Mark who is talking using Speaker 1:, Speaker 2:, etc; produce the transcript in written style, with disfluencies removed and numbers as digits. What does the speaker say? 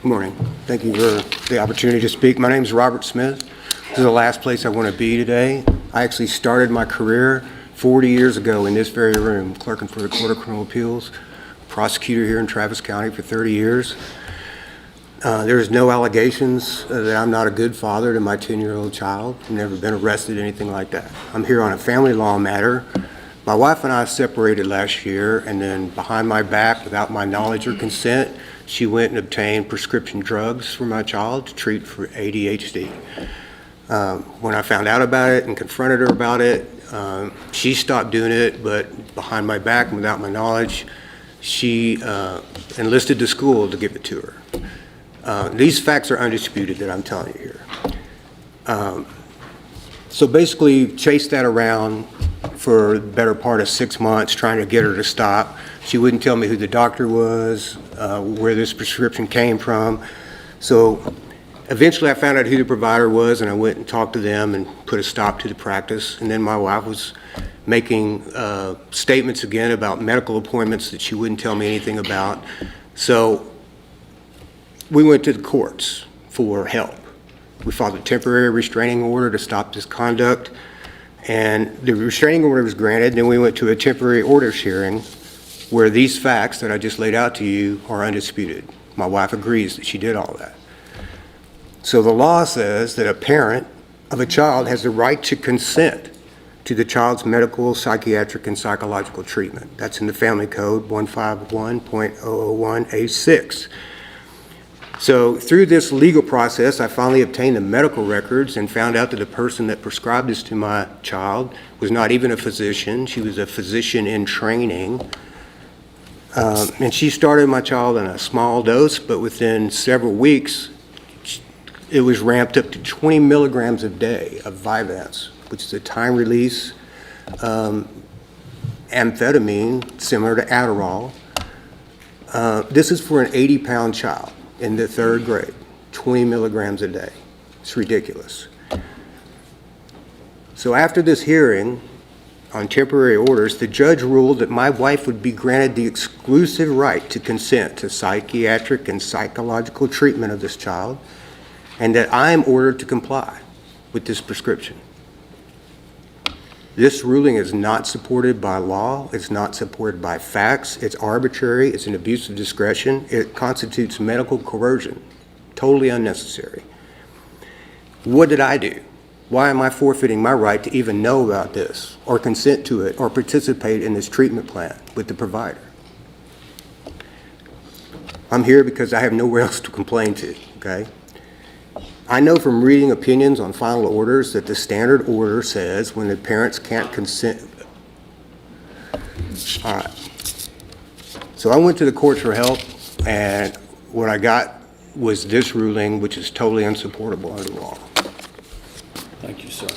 Speaker 1: Good morning. Thank you for the opportunity to speak. My name is Robert Smith. This is the last place I want to be today. I actually started my career 40 years ago in this very room, clerking for the Court of Criminal Appeals, prosecutor here in Travis County for 30 years. There's no allegations that I'm not a good father to my 10-year-old child. I've never been arrested, anything like that. I'm here on a family law matter. My wife and I separated last year, and then behind my back, without my knowledge or consent, she went and obtained prescription drugs for my child to treat for ADHD. When I found out about it and confronted her about it, she stopped doing it, but behind my back and without my knowledge, she enlisted the school to give it to her. These facts are undisputed that I'm telling you here. So basically, chased that around for the better part of 6 months, trying to get her to stop. She wouldn't tell me who the doctor was, where this prescription came from. So eventually I found out who the provider was, and I went and talked to them and put a stop to the practice. And then my wife was making statements again about medical appointments that she wouldn't tell me anything about. So we went to the courts for help. We filed a temporary restraining order to stop this conduct, and the restraining order was granted. Then we went to a temporary orders hearing where these facts that I just laid out to you are undisputed. My wife agrees that she did all that. So the law says that a parent of a child has the right to consent to the child's medical, psychiatric, and psychological treatment. That's in the Family Code 151.001A6. So through this legal process, I finally obtained the medical records and found out that the person that prescribed this to my child was not even a physician. She was a physician in training. And she started my child in a small dose, but within several weeks, it was ramped up to 20 milligrams a day of Vyvanse, which is a time-release amphetamine similar to Adderall. This is for an 80-pound child in the 3rd grade, 20 milligrams a day. It's ridiculous. So after this hearing on temporary orders, the judge ruled that my wife would be granted the exclusive right to consent to psychiatric and psychological treatment of this child, and that I am ordered to comply with this prescription. This ruling is not supported by law. It's not supported by facts. It's arbitrary. It's an abuse of discretion. It constitutes medical coercion, totally unnecessary. What did I do? Why am I forfeiting my right to even know about this or consent to it or participate in this treatment plan with the provider? I'm here because I have nowhere else to complain to, okay? I know from reading opinions on final orders that the standard order says when the parents can't consent. All right. So I went to the courts for help, and what I got was this ruling, which is totally unsupportable under law.
Speaker 2: Thank you, sir.